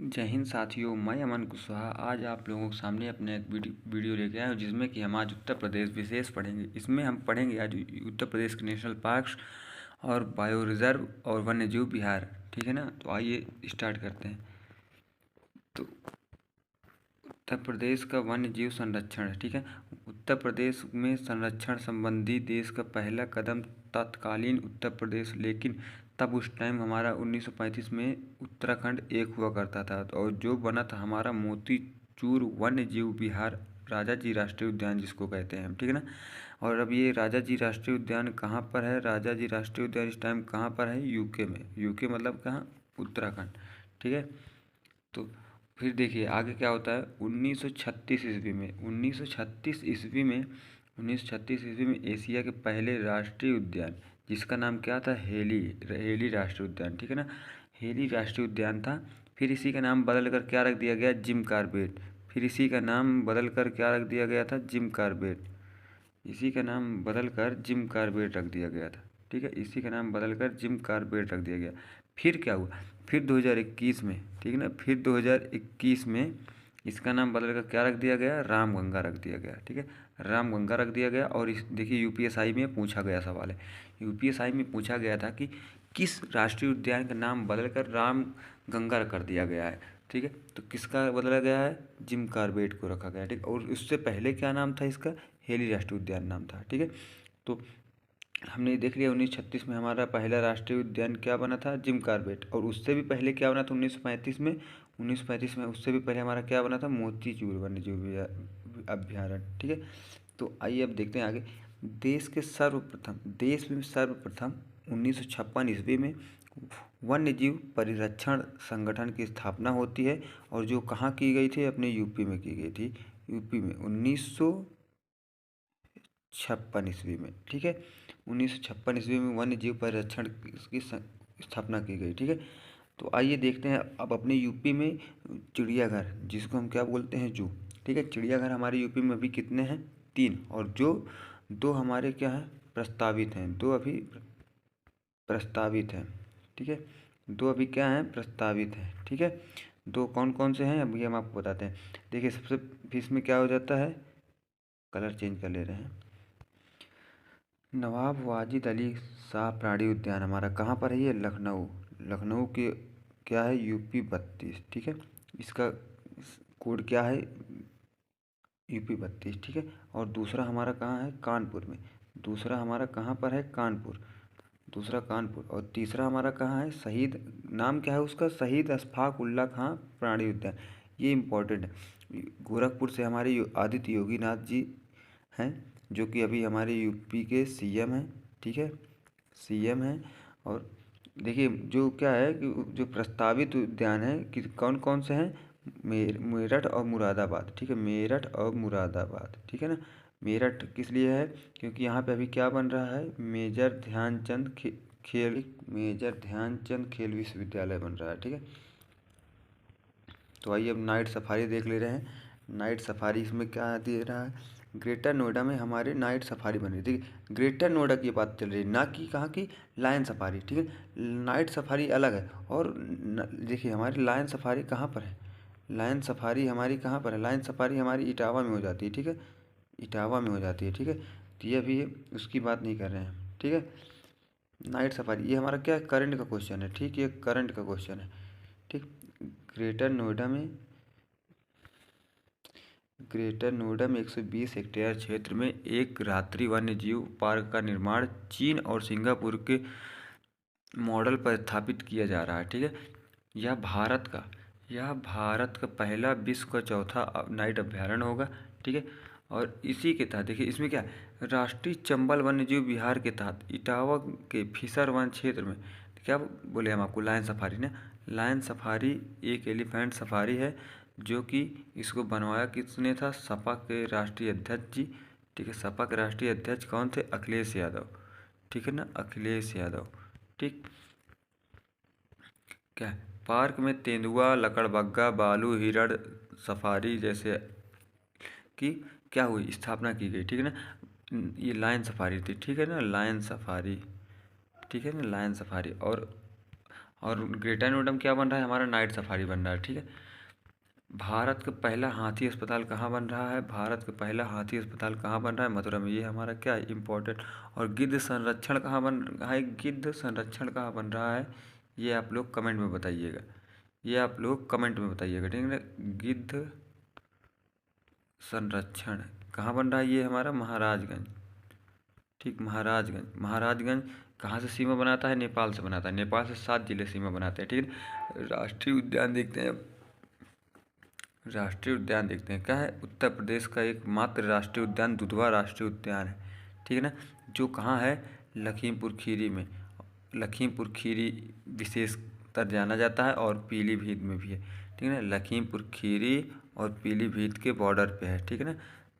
जय हिंद साथियों, मैं अमन कुशवाहा आज आप लोगों के सामने अपने एक वीडियो लेके आया हूँ जिसमें कि हम आज उत्तर प्रदेश विशेष पढ़ेंगे। इसमें हम पढ़ेंगे आज उत्तर प्रदेश के नेशनल पार्क्स और बायो रिजर्व और वन्य जीव विहार। ठीक है ना, तो आइए स्टार्ट करते हैं। तो उत्तर प्रदेश का वन्य जीव संरक्षण है। ठीक है, उत्तर प्रदेश में संरक्षण संबंधी देश का पहला कदम तत्कालीन उत्तर प्रदेश, लेकिन तब उस टाइम हमारा 1935 में उत्तराखंड एक हुआ करता था और जो बना था हमारा मोतीचूर वन्य जीव विहार, राजा जी राष्ट्रीय उद्यान जिसको कहते हैं हम। ठीक है ना, और अब ये राजा जी राष्ट्रीय उद्यान कहाँ पर है? राजा जी राष्ट्रीय उद्यान इस टाइम कहाँ पर है? यूके में। यूके मतलब कहाँ? उत्तराखंड। ठीक है, तो फिर देखिए आगे क्या होता है। 1936 ईस्वी में 1936 ईस्वी में एशिया के पहले राष्ट्रीय उद्यान जिसका नाम क्या था? हेली राष्ट्रीय उद्यान। ठीक है ना, हेली राष्ट्रीय उद्यान था। फिर इसी का नाम बदल कर क्या रख दिया गया? Jim Corbett. फिर इसी का नाम बदल कर क्या रख दिया गया था? Jim Corbett. इसी का नाम बदल कर जिम कॉर्बेट रख दिया गया था। ठीक है, इसी का नाम बदल कर जिम कॉर्बेट रख दिया गया। फिर क्या हुआ? फिर 2021 में, ठीक है ना, फिर 2021 में इसका नाम बदल कर क्या रख दिया गया? रामगंगा रख दिया गया। ठीक है, रामगंगा रख दिया गया। और इस देखिए यूपीएसआई में पूछा गया सवाल है। यूपीएसआई में पूछा गया था कि किस राष्ट्रीय उद्यान का नाम बदल कर रामगंगा कर दिया गया है। ठीक है, तो किसका बदला गया है? जिम कॉर्बेट को रखा गया। ठीक, और उससे पहले क्या नाम था इसका? हेली राष्ट्रीय उद्यान नाम था। ठीक है, तो हमने देख लिया 1936 में हमारा पहला राष्ट्रीय उद्यान क्या बना था? Jim Corbett. और उससे भी पहले क्या बना था? 1935 में उससे भी पहले हमारा क्या बना था? मोतीचूर वन्य जीव अभ्यारण्य। ठीक है, तो आइए अब देखते हैं आगे। देश में सर्वप्रथम 1956 ईस्वी में वन्य जीव परिरक्षण संगठन की स्थापना होती है और जो कहाँ की गई थी? अपने यूपी में की गई थी। यूपी में 1956 ईस्वी में। ठीक है, 1956 ईस्वी में वन्य जीव परिरक्षण की स्थापना की गई। ठीक है, तो आइए देखते हैं अब अपने यूपी में चिड़ियाघर जिसको हम क्या बोलते हैं? जू। ठीक है, चिड़ियाघर हमारे यूपी में अभी कितने हैं? 3। और जो दो हमारे क्या हैं? प्रस्तावित हैं। 2 अभी प्रस्तावित हैं। ठीक है, 2 अभी क्या हैं? प्रस्तावित हैं। ठीक है, 2 कौन कौन से हैं अभी हम आपको बताते हैं। देखिए सबसे फिर इसमें क्या हो जाता है? कलर चेंज कर ले रहे हैं। नवाब वाजिद अली शाह प्राणी उद्यान हमारा कहाँ पर है? ये लखनऊ। लखनऊ के क्या है? यूपी 32। ठीक है, इसका कोड क्या है? यूपी 32। ठीक है, और दूसरा हमारा कहाँ है? कानपुर में। दूसरा हमारा कहाँ पर है? कानपुर। दूसरा कानपुर। और तीसरा हमारा कहाँ है? शहीद, नाम क्या है उसका? शहीद अशफाक उल्ला खां प्राणी उद्यान। ये इम्पोर्टेंट है। गोरखपुर से हमारे आदित्य योगीनाथ जी हैं जो कि अभी हमारे यूपी के सीएम हैं। ठीक है, सीएम हैं। और देखिए जो क्या है कि जो प्रस्तावित उद्यान है कि कौन कौन से हैं? मेरठ और मुरादाबाद। ठीक है, मेरठ और मुरादाबाद। ठीक है ना, मेरठ किस लिए है? क्योंकि यहाँ पे अभी क्या बन रहा है? मेजर ध्यानचंद खेल विश्वविद्यालय बन रहा है। ठीक है, तो आइए अब नाइट सफारी देख ले रहे हैं। नाइट सफारी इसमें क्या दे रहा है? ग्रेटर नोएडा में हमारे नाइट सफारी बन रही है। देखिए ग्रेटर नोएडा की बात चल रही है, ना कि कहाँ की? Lion safari. ठीक है, नाइट सफारी अलग है। और देखिए हमारी लायन सफारी कहाँ पर है? लायन सफारी हमारी कहाँ पर है? लायन सफारी हमारी इटावा में हो जाती है। ठीक है, इटावा में हो जाती है। ठीक है, तो ये अभी उसकी बात नहीं कर रहे हैं। ठीक है, नाइट सफारी ये हमारा क्या करंट का क्वेश्चन है। ठीक, ये करंट का क्वेश्चन है। ठीक, ग्रेटर नोएडा में ग्रेटर नोएडा में 120 हेक्टेयर क्षेत्र में एक रात्रि वन्य जीव पार्क का निर्माण चीन और सिंगापुर के मॉडल पर स्थापित किया जा रहा है। ठीक है, यह भारत का पहला, विश्व का चौथा नाइट अभ्यारण्य होगा। ठीक है, और इसी के तहत देखिए इसमें क्या है? राष्ट्रीय चंबल वन्यजीव विहार के तहत इटावा के फिशर वन क्षेत्र में क्या बोले हम आपको? लायन सफारी ना। लायन सफारी एक एलिफेंट सफारी है जो कि इसको बनवाया किसने था? सपा के राष्ट्रीय अध्यक्ष जी। ठीक है, सपा के राष्ट्रीय अध्यक्ष कौन थे? अखिलेश यादव। ठीक है ना, अखिलेश यादव। ठीक, क्या है? पार्क में तेंदुआ, लकड़बग्गा, भालू, हिरण सफारी जैसे की क्या हुई? स्थापना की गई। ठीक है ना, ये लायन सफारी थी। ठीक है ना, लायन सफारी। ठीक है ना, लायन सफारी। और ग्रेटर नोएडा में क्या बन रहा है, हमारा नाइट सफारी बन रहा है, ठीक है। भारत का पहला हाथी अस्पताल कहाँ बन रहा है, भारत का पहला हाथी अस्पताल कहाँ बन रहा है, मथुरा में। ये हमारा क्या है, इम्पोर्टेंट। और गिद्ध संरक्षण कहाँ बन रहा है, गिद्ध संरक्षण कहाँ बन रहा है, ये आप लोग कमेंट में बताइएगा, ये आप लोग कमेंट में बताइएगा, ठीक है ना। गिद्ध संरक्षण कहाँ बन रहा है, ये हमारा महाराजगंज, ठीक। महाराजगंज, महाराजगंज कहाँ से सीमा बनाता है, नेपाल से बनाता है, नेपाल से 7 जिले सीमा बनाते हैं, ठीक है। राष्ट्रीय उद्यान देखते हैं, राष्ट्रीय उद्यान देखते हैं, क्या है, उत्तर प्रदेश का एकमात्र राष्ट्रीय उद्यान दुधवा राष्ट्रीय उद्यान है, ठीक है ना, जो कहाँ है, लखीमपुर खीरी में। लखीमपुर खीरी विशेषतर जाना जाता है और पीलीभीत में भी है, ठीक है ना। लखीमपुर खीरी और पीलीभीत के बॉर्डर पे है, ठीक है ना,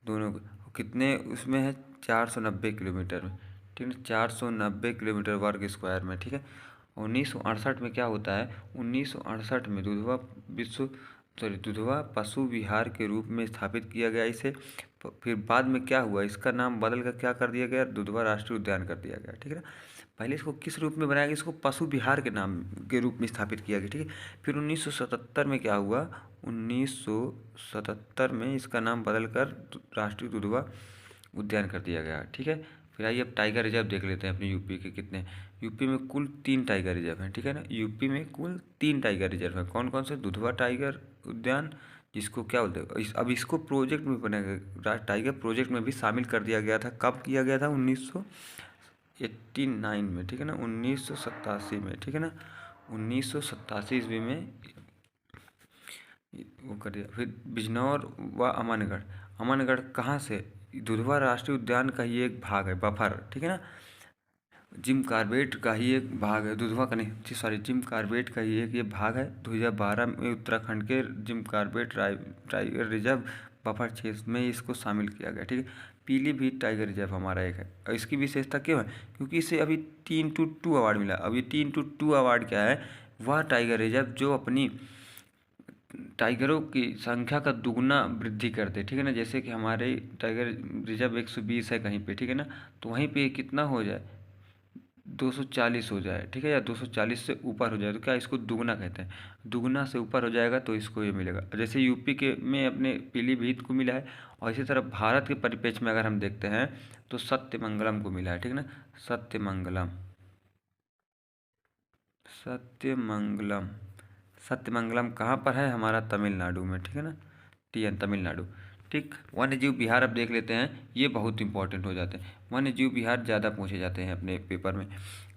दोनों कितने उसमें है, 490 किलोमीटर में, ठीक है ना, 490 किलोमीटर वर्ग स्क्वायर में, ठीक है। 1968 में क्या होता है, 1968 में दुधवा पशु विहार के रूप में स्थापित किया गया इसे। फिर बाद में क्या हुआ, इसका नाम बदल कर क्या कर दिया गया, दुधवा राष्ट्रीय उद्यान कर दिया गया, ठीक है ना। पहले इसको किस रूप में बनाया गया, इसको पशु विहार के नाम के रूप में स्थापित किया गया, ठीक है। फिर 1977 में क्या हुआ, 1977 में इसका नाम बदल कर राष्ट्रीय दुधवा उद्यान कर दिया गया, ठीक है। फिर आइए अब टाइगर रिजर्व देख लेते हैं अपने यूपी के कितने। यूपी में कुल 3 टाइगर रिजर्व हैं, ठीक है ना। यूपी में कुल 3 टाइगर रिजर्व हैं, कौन कौन से, दुधवा टाइगर उद्यान, जिसको क्या बोलते हैं अब इसको प्रोजेक्ट में बनेगा, टाइगर प्रोजेक्ट में भी शामिल कर दिया गया था। कब किया गया था, 1989 में, ठीक है ना, 1987 में, ठीक है ना, 1987 ईस्वी में वो कर दिया। फिर बिजनौर व अमनगढ़, अमनगढ़ कहाँ से, दुधवा राष्ट्रीय उद्यान का ही एक भाग है, बफर, ठीक है ना। जिम कार्बेट का ही एक भाग है, दुधवा का नहीं, सॉरी, जिम कार्बेट का ही एक ये भाग है। 2012 में उत्तराखंड के Jim Corbett tiger reserve buffer क्षेत्र में इसको शामिल किया गया, ठीक है। पीलीभीत टाइगर रिजर्व हमारा एक है, और इसकी विशेषता क्यों है, क्योंकि इसे अभी 3x2 अवार्ड मिला। अभी 3x2 अवार्ड क्या है, वह टाइगर रिजर्व जो अपनी टाइगरों की संख्या का दुगना वृद्धि करते, ठीक है ना। जैसे कि हमारे टाइगर रिजर्व 120 है कहीं पे, ठीक है ना, तो वहीं पे कितना हो जाए, 240 हो जाए, ठीक है, या 240 से ऊपर हो जाए, तो क्या इसको दुगना कहते हैं। दुगना से ऊपर हो जाएगा तो इसको ये मिलेगा। जैसे यूपी के में अपने पीलीभीत को मिला है, और इसी तरह भारत के परिप्रेक्ष्य में अगर हम देखते हैं तो सत्यमंगलम को मिला है, ठीक है ना। सत्यमंगलम, सत्यमंगलम, सत्यमंगलम कहाँ पर है, हमारा तमिलनाडु में, ठीक है ना, तमिलनाडु, ठीक। वन्य जीव विहार अब देख लेते हैं, ये बहुत इंपॉर्टेंट हो जाते हैं, वन्य जीव विहार ज़्यादा पूछे जाते हैं अपने पेपर में,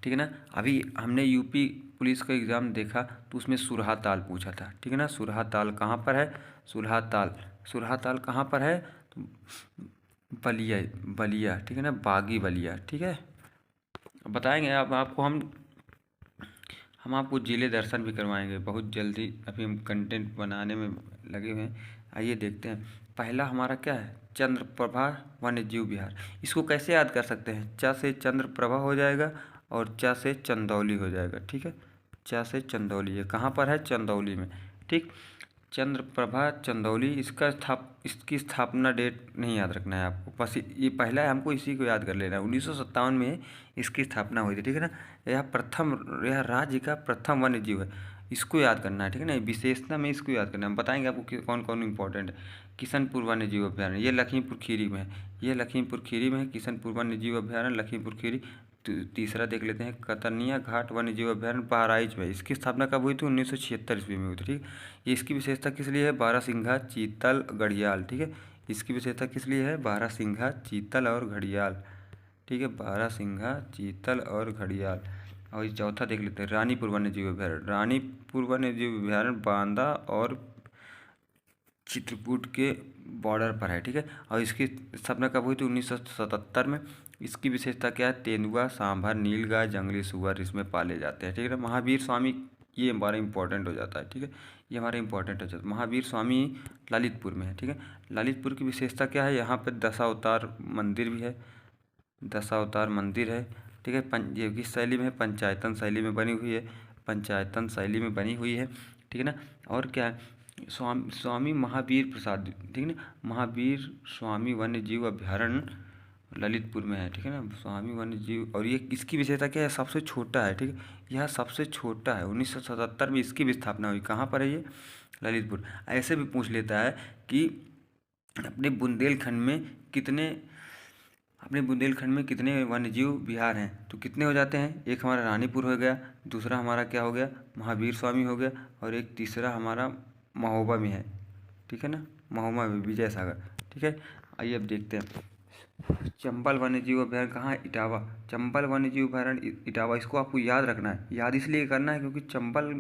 ठीक है ना। अभी हमने यूपी पुलिस का एग्ज़ाम देखा तो उसमें सुरहा ताल पूछा था, ठीक है ना। सुरहा ताल कहाँ पर है, सुरहा ताल, सुरहा ताल कहाँ पर है, तो बलिया, बलिया, ठीक है ना, बागी बलिया, ठीक है। बताएंगे आप आपको हम आपको जिले दर्शन भी करवाएंगे बहुत जल्दी, अभी हम कंटेंट बनाने में लगे हुए हैं। आइए देखते हैं, पहला हमारा क्या है, चंद्रप्रभा वन्य जीव विहार। इसको कैसे याद कर सकते हैं, च से चंद्रप्रभा हो जाएगा और च से चंदौली हो जाएगा, ठीक है। च से चंदौली, ये कहाँ पर है, चंदौली में, ठीक। चंद्रप्रभा चंदौली, इसकी स्थापना डेट नहीं याद रखना है आपको, बस ये पहला है, हमको इसी को याद कर लेना है। 1957 में इसकी स्थापना हुई थी, ठीक है ना। यह राज्य का प्रथम वन्य जीव है, इसको याद करना है, ठीक है ना। विशेषता में इसको याद करना है, हम बताएंगे आपको कौन कौन इंपॉर्टेंट है। किशनपुर वन्य जीव अभ्यारण्य, ये लखीमपुर खीरी में है, ये लखीमपुर खीरी में है, किशनपुर वन्य जीव अभ्यारण्य लखीमपुर खीरी। तीसरा देख लेते हैं, कतनिया घाट वन्य जीव अभ्यारण्य बहराइच में, इसकी स्थापना कब हुई थी, 1976 ईस्वी में हुई थी, ठीक। ये इसकी विशेषता किस लिए है, बारहसिंघा, चीतल, घड़ियाल, ठीक है। इसकी विशेषता किस लिए है, बारहसिंघा, चीतल और घड़ियाल, ठीक है, बारहसिंघा, चीतल और घड़ियाल। और चौथा देख लेते हैं, रानीपुर वन्य जीव अभ्यारण्य, रानीपुर वन्य जीव अभ्यारण्य बांदा और चित्रकूट के बॉर्डर पर है, ठीक है। और इसकी स्थापना कब हुई थी, 1977 में। इसकी विशेषता क्या है, तेंदुआ, सांभर, नीलगाय, जंगली सुअर इसमें पाले जाते हैं, ठीक है। महावीर स्वामी, ये हमारा इंपॉर्टेंट हो जाता है, ठीक है, ये हमारा इंपॉर्टेंट हो जाता है। महावीर स्वामी ललितपुर में है, ठीक है। ललितपुर की विशेषता क्या है, यहाँ पर दशावतार मंदिर भी है, दशावतार मंदिर है, ठीक है। ये किस शैली में है, पंचायतन शैली में बनी हुई है, पंचायतन शैली में बनी हुई है, ठीक है ना। और क्या है, स्वामी महावीर प्रसाद, ठीक है ना, महावीर स्वामी वन्य जीव अभ्यारण्य ललितपुर में है, ठीक है ना, स्वामी वन्य जीव। और ये इसकी विशेषता क्या है, सबसे छोटा है, ठीक है, यह सबसे छोटा है। 1977 में इसकी भी स्थापना हुई। कहाँ पर है ये, ललितपुर। ऐसे भी पूछ लेता है कि अपने बुंदेलखंड में कितने अपने बुंदेलखंड में कितने वन्यजीव विहार हैं, तो कितने हो जाते हैं, एक हमारा रानीपुर हो गया, दूसरा हमारा क्या हो गया, महावीर स्वामी हो गया, और एक तीसरा हमारा महोबा में है, ठीक है ना, महोबा में विजय सागर, ठीक है। आइए अब देखते हैं चंबल वन्यजीव अभयारण्य कहाँ है, इटावा। चंबल वन्यजीव अभयारण्य इटावा। इसको आपको याद रखना है, याद इसलिए करना है क्योंकि चंबल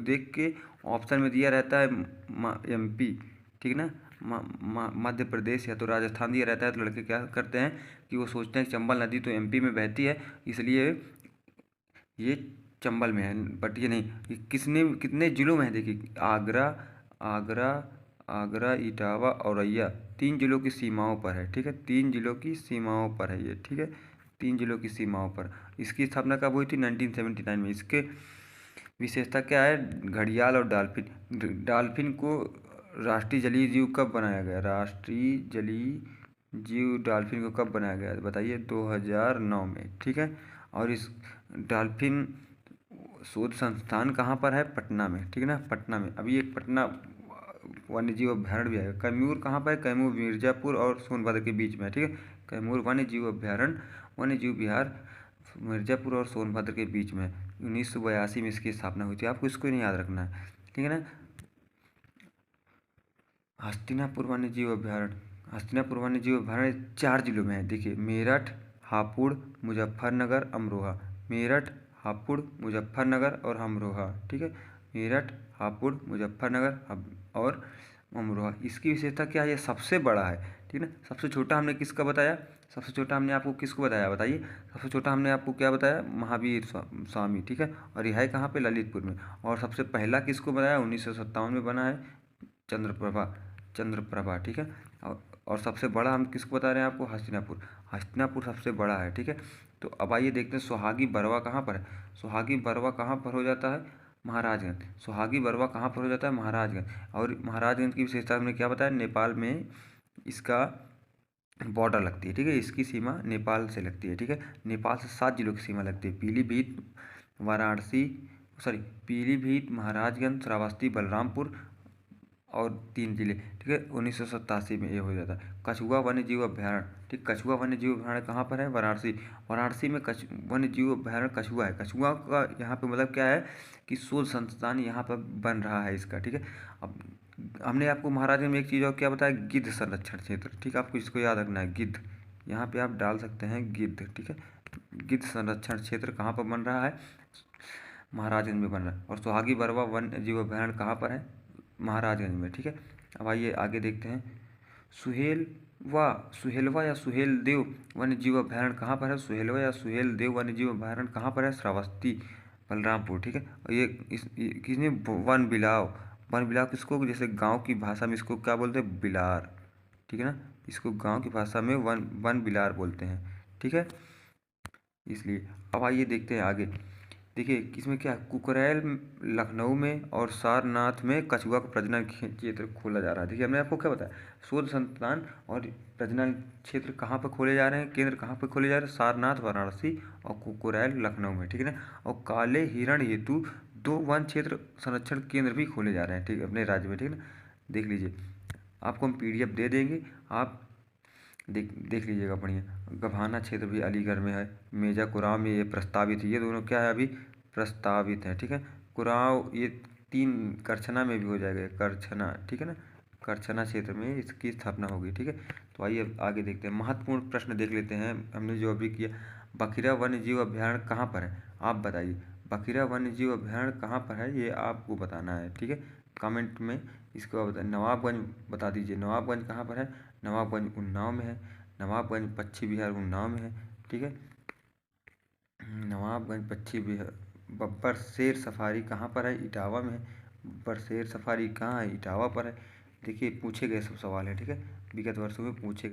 देख के ऑप्शन में दिया रहता है MP, ठीक है ना, मध्य प्रदेश या तो राजस्थान दिया रहता है, तो लड़के क्या करते हैं कि वो सोचते हैं चंबल नदी तो MP में बहती है, इसलिए ये चंबल में है, बट ये नहीं। ये कितने जिलों में है, देखिए, आगरा आगरा आगरा, इटावा, औरैया, 3 जिलों की सीमाओं पर है, ठीक है, 3 जिलों की सीमाओं पर है ये, ठीक है, 3 जिलों की सीमाओं पर। इसकी स्थापना कब हुई थी, 1979 में। इसके विशेषता क्या है, घड़ियाल और डॉल्फिन। डॉल्फिन को राष्ट्रीय जलीय जीव कब बनाया गया, राष्ट्रीय जलीय जीव डॉल्फिन को कब बनाया गया, बताइए, 2009 में, ठीक है। और इस डॉल्फिन शोध संस्थान कहाँ पर है, पटना में, ठीक है ना, पटना में। अभी एक पटना वन्यजीव अभ्यारण्य भी है। कैमूर कहाँ पर है, कैमूर मिर्ज़ापुर और सोनभद्र के बीच में है, ठीक है। कैमूर वन्यजीव अभ्यारण्य, वन्यजीव विहार मिर्ज़ापुर और सोनभद्र के बीच में है। 1982 में इसकी स्थापना हुई थी। आपको इसको नहीं याद रखना है, ठीक है ना। हस्तिनापुर वन्यजीव अभ्यारण्य। हस्तिनापुर वन्यजीव अभ्यारण्य 4 जिलों में है, देखिए, मेरठ, हापुड़, मुजफ्फरनगर, अमरोहा। मेरठ, हापुड़, मुजफ्फरनगर और अमरोहा, ठीक है, मेरठ, हापुड़, मुजफ्फरनगर और अमरोहा। इसकी विशेषता क्या है, ये सबसे बड़ा है, ठीक है ना। सबसे छोटा हमने किसका बताया, सबसे छोटा हमने आपको किसको बताया, बताइए, सबसे छोटा हमने आपको क्या बताया, महावीर स्वामी, ठीक है। और यह है कहाँ पे, ललितपुर में। और सबसे पहला किसको बताया, 1957 में बना है, चंद्रप्रभा, ठीक है। और सबसे बड़ा हम किसको बता रहे हैं आपको, हस्तिनापुर। हस्तिनापुर सबसे बड़ा है, ठीक है। तो अब आइए देखते हैं सोहागी बरवा कहाँ पर है। सोहागी बरवा कहाँ पर हो जाता है, महाराजगंज। सोहागी बरवा कहाँ पर हो जाता है, महाराजगंज। और महाराजगंज की विशेषता हमने क्या बताया, नेपाल में इसका बॉर्डर लगती है, ठीक है, इसकी सीमा नेपाल से लगती है, ठीक है। नेपाल से 7 जिलों की सीमा लगती है, पीलीभीत, वाराणसी, सॉरी, पीलीभीत, महाराजगंज, श्रावस्ती, बलरामपुर और 3 जिले, ठीक है। 1987 में ये हो जाता है। कछुआ वन्यजीव अभ्यारण्य, ठीक, कछुआ वन्यजीव अभ्यारण्य कहाँ पर है, वाराणसी। वाराणसी में वन्यजीव अभ्यारण्य कछुआ है। कछुआ का यहाँ पे मतलब क्या है कि शोध संस्थान यहाँ पर बन रहा है इसका, ठीक है। अब हमने आपको महाराजगंज में एक चीज़ और क्या बताया, गिद्ध संरक्षण क्षेत्र, ठीक है, आपको इसको याद रखना है, गिद्ध, यहाँ पे आप डाल सकते हैं गिद्ध, ठीक है। गिद्ध संरक्षण क्षेत्र कहाँ पर बन रहा है, महाराजगंज में बन रहा है। और सोहागी बरवा वन्य जीव अभ्यारण्य कहाँ पर है, महाराजगंज में, ठीक है। अब आइए आगे देखते हैं सुहेलवा या सुहेलदेव वन्य जीव अभ्यारण्य कहाँ पर है, सुहेलवा या सुहेलदेव वन्य जीव अभ्यारण्य कहाँ पर है, श्रावस्ती, बलरामपुर, ठीक है। और ये किसने, वन बिलाव किसको, जैसे गांव की भाषा में इसको क्या बोलते हैं, बिलार, ठीक है ना, इसको गांव की भाषा में वन बिलार बोलते हैं, ठीक है, इसलिए। अब आइए देखते हैं आगे, देखिए इसमें क्या, कुकरैल लखनऊ में और सारनाथ में कछुआ का प्रजनन क्षेत्र खोला जा रहा है। देखिए हमने आपको क्या बताया, शोध संस्थान और प्रजनन क्षेत्र कहाँ पर खोले जा रहे हैं, केंद्र कहाँ पर खोले जा रहे हैं, सारनाथ वाराणसी और कुकरैल लखनऊ में, ठीक है ना। और काले हिरण हेतु 2 वन क्षेत्र संरक्षण केंद्र भी खोले जा रहे हैं, ठीक है, अपने राज्य में, ठीक है ना। देख लीजिए, आपको हम PDF दे देंगे, आप देख लीजिएगा, बढ़िया। गभाना क्षेत्र भी अलीगढ़ में है, मेजा कुराव में ये प्रस्तावित है, ये दोनों क्या है, अभी प्रस्तावित है, ठीक है। कुराव ये 3 करछना में भी हो जाएगा, करछना, ठीक है ना, करछना क्षेत्र में इसकी स्थापना होगी, ठीक है। तो आइए अब आगे देखते हैं, महत्वपूर्ण प्रश्न देख लेते हैं हमने जो अभी किया। बखिरा वन्य जीव अभ्यारण्य कहाँ पर है, आप बताइए, बखिरा वन्य जीव अभ्यारण्य कहाँ पर है, ये आपको बताना है, ठीक है, कमेंट में इसको बताइए। नवाबगंज बता दीजिए, नवाबगंज कहाँ पर है, नवाबगंज उन्नाव में है, नवाबगंज पश्चिम बिहार उन्नाव में है, ठीक है। नवाबगंज पश्चिम बिहार। बब्बर शेर सफारी कहाँ पर है, इटावा में है। बब्बर शेर सफारी कहाँ है, इटावा पर है। देखिए पूछे गए सब सवाल है, ठीक है, विगत वर्षों में पूछे